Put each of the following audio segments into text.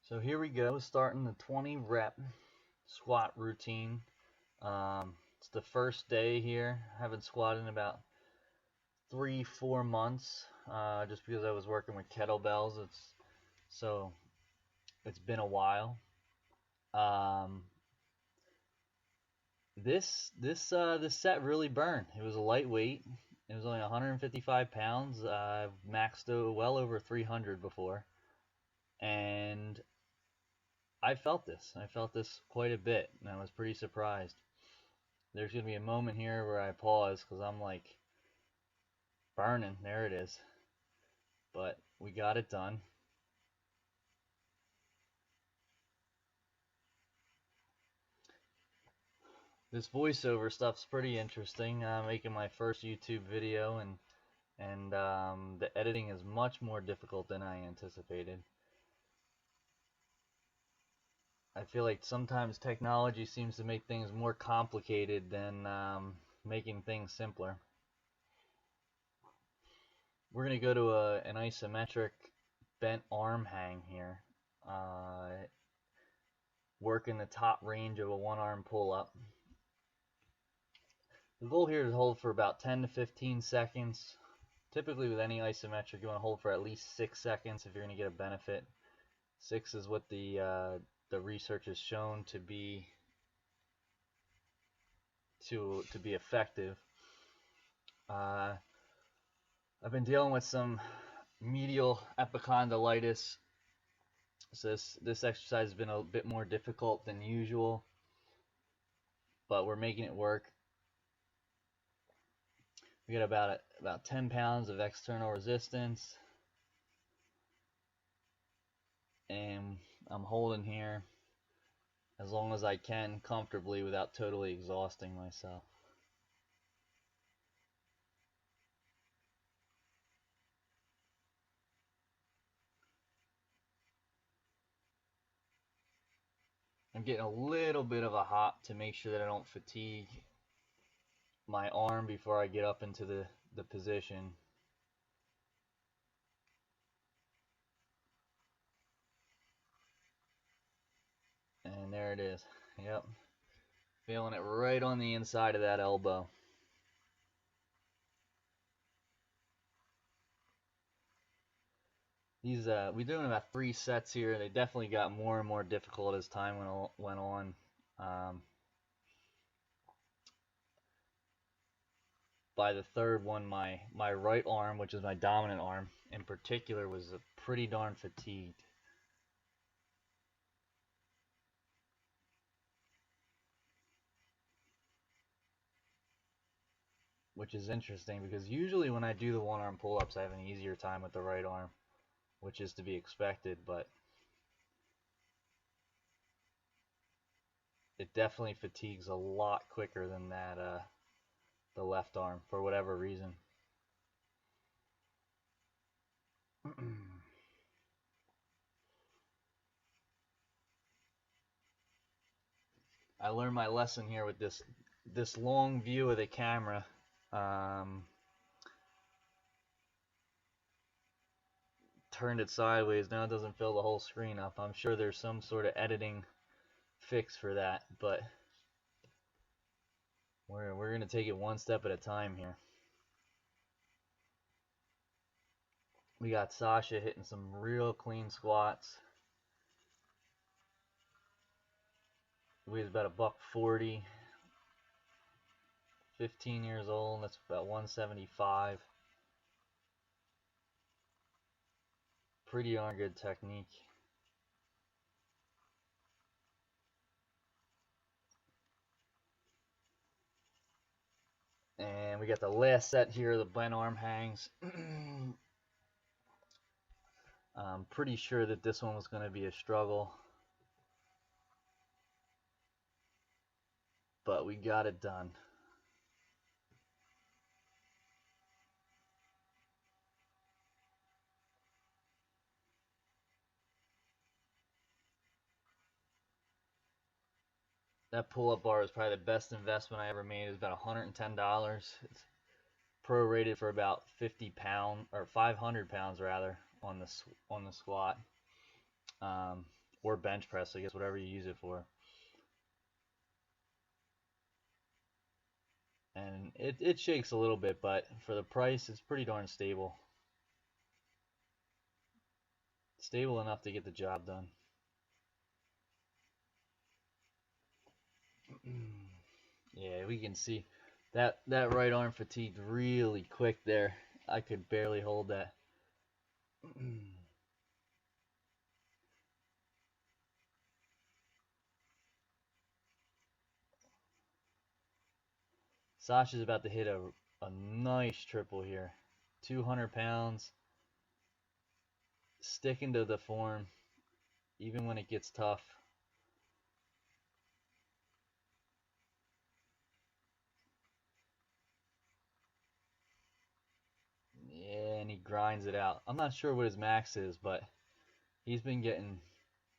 So here we go, starting the 20 rep squat routine. It's the first day here. I haven't squatted in about 3-4 months, just because I was working with kettlebells. So it's been a while. Um, this set really burned. It was a lightweight. It was only 155 pounds. I've maxed out well over 300 before, and I felt this. I felt this quite a bit, and I was pretty surprised. There's going to be a moment here where I pause because I'm like, burning. There it is. But we got it done. This voiceover stuff's pretty interesting. I'm making my first YouTube video, and the editing is much more difficult than I anticipated. I feel like sometimes technology seems to make things more complicated than making things simpler. We're going to go to an isometric bent arm hang here. Working the top range of a one arm pull up. The goal here is to hold for about 10 to 15 seconds. Typically with any isometric, you want to hold for at least 6 seconds if you're going to get a benefit. 6 is what the research has shown to be effective. I've been dealing with some medial epicondylitis, so this exercise has been a bit more difficult than usual, but we're making it work. We got about 10 pounds of external resistance, and I'm holding here as long as I can comfortably without totally exhausting myself. I'm getting a little bit of a hop to make sure that I don't fatigue my arm before I get up into the position. And there it is. Yep. Feeling it right on the inside of that elbow. We're doing about 3 sets here. They definitely got more and more difficult as time went on. By the third one, my right arm, which is my dominant arm in particular, was pretty darn fatigued. Which is interesting because usually when I do the one arm pull-ups, I have an easier time with the right arm, which is to be expected, but it definitely fatigues a lot quicker than that the left arm for whatever reason. I learned my lesson here with this long view of the camera. Turned it sideways, now it doesn't fill the whole screen up. I'm sure there's some sort of editing fix for that, but we're gonna take it one step at a time here. We got Sasha hitting some real clean squats. Weighs about $140. 15 years old. That's about 175. Pretty darn good technique. And we got the last set here, the bent arm hangs. I'm pretty sure that this one was going to be a struggle, but we got it done. That pull-up bar is probably the best investment I ever made. It was about $110. It's prorated for about 50 pounds or 500 pounds rather on the squat. or bench press, I guess, whatever you use it for. And it shakes a little bit, but for the price, it's pretty darn stable. Stable enough to get the job done. Yeah, we can see that right arm fatigued really quick there. I could barely hold that. Sasha's about to hit a nice triple here. 200 pounds, sticking to the form, even when it gets tough. Yeah, and he grinds it out. I'm not sure what his max is, but he's been getting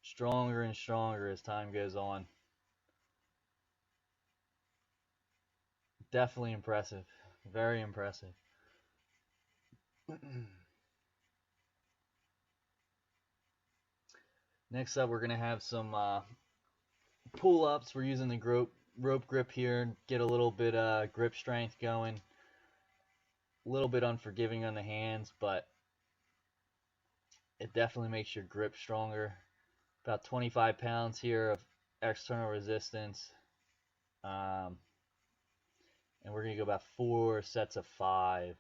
stronger and stronger as time goes on. Definitely impressive. Very impressive. Next up, we're going to have some pull-ups. We're using the rope grip here. Get a little bit grip strength going. A little bit unforgiving on the hands, but it definitely makes your grip stronger. About 25 pounds here of external resistance. And we're going to go about 4 sets of 5.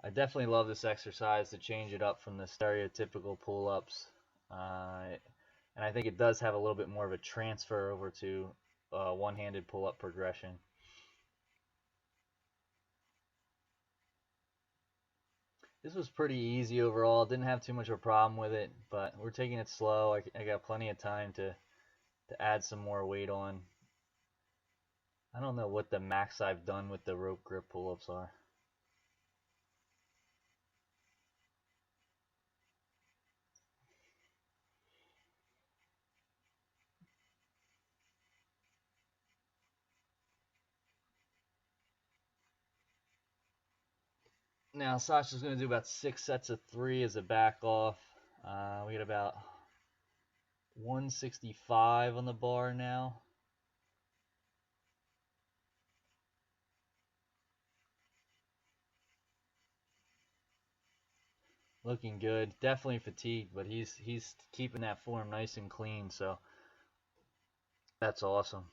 I definitely love this exercise to change it up from the stereotypical pull-ups. And I think it does have a little bit more of a transfer over to one-handed pull-up progression. This was pretty easy overall. Didn't have too much of a problem with it, but we're taking it slow. I got plenty of time to add some more weight on. I don't know what the max I've done with the rope grip pull-ups are. Now Sasha's going to do about 6 sets of 3 as a back off. We got about 165 on the bar now. Looking good. Definitely fatigued, but he's keeping that form nice and clean, so that's awesome.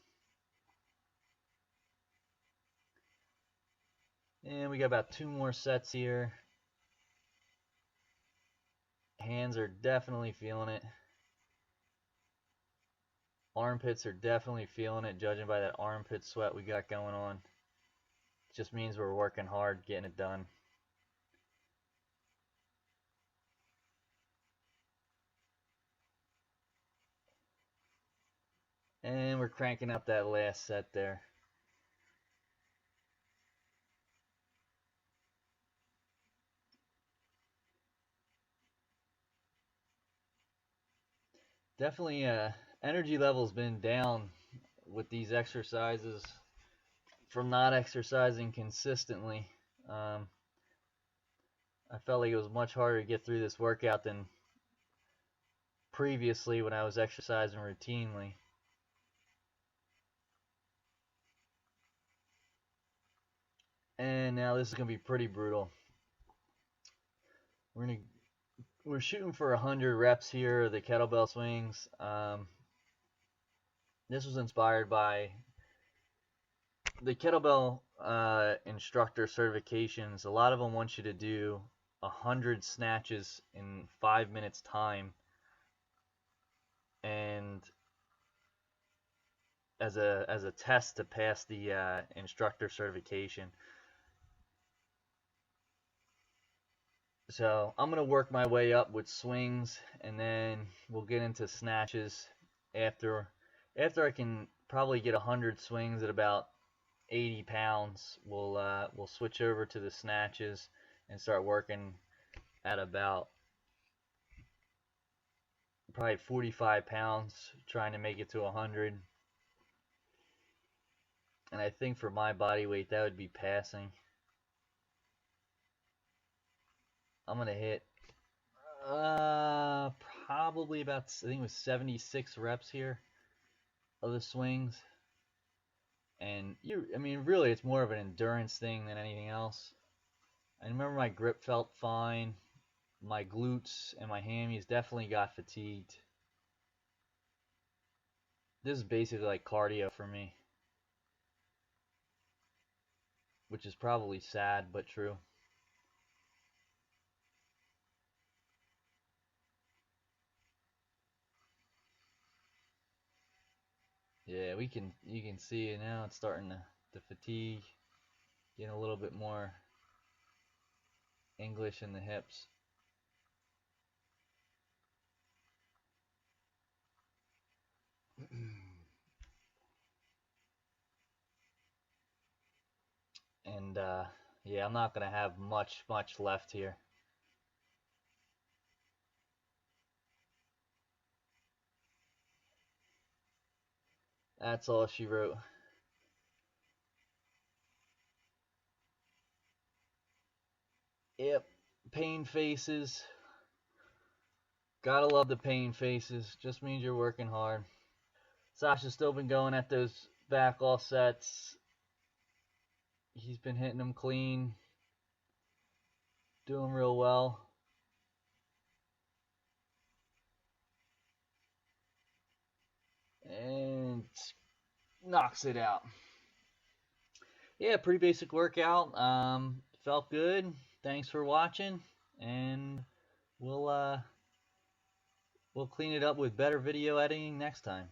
And we got about 2 more sets here. Hands are definitely feeling it. Armpits are definitely feeling it, judging by that armpit sweat we got going on. It just means we're working hard getting it done. And we're cranking up that last set there. Definitely energy level's been down with these exercises from not exercising consistently. I felt like it was much harder to get through this workout than previously when I was exercising routinely. And now this is going to be pretty brutal. We're shooting for 100 reps here, the kettlebell swings. This was inspired by the kettlebell instructor certifications. A lot of them want you to do 100 snatches in 5 minutes time, and as a test to pass the instructor certification. So I'm gonna work my way up with swings, and then we'll get into snatches after I can probably get 100 swings at about 80 pounds. We'll switch over to the snatches and start working at about probably 45 pounds, trying to make it to 100. And I think for my body weight, that would be passing. I'm gonna hit Probably about, I think it was 76 reps here of the swings. And I mean, really, it's more of an endurance thing than anything else. I remember my grip felt fine. My glutes and my hammies definitely got fatigued. This is basically like cardio for me, which is probably sad but true. Yeah, you can see it now. It's starting to fatigue, getting a little bit more English in the hips. And yeah, I'm not gonna have much left here. That's all she wrote. Yep, pain faces. Gotta love the pain faces. Just means you're working hard. Sasha's still been going at those back all sets. He's been hitting them clean. Doing real well. And knocks it out. Yeah, pretty basic workout. Felt good. Thanks for watching, and we'll clean it up with better video editing next time.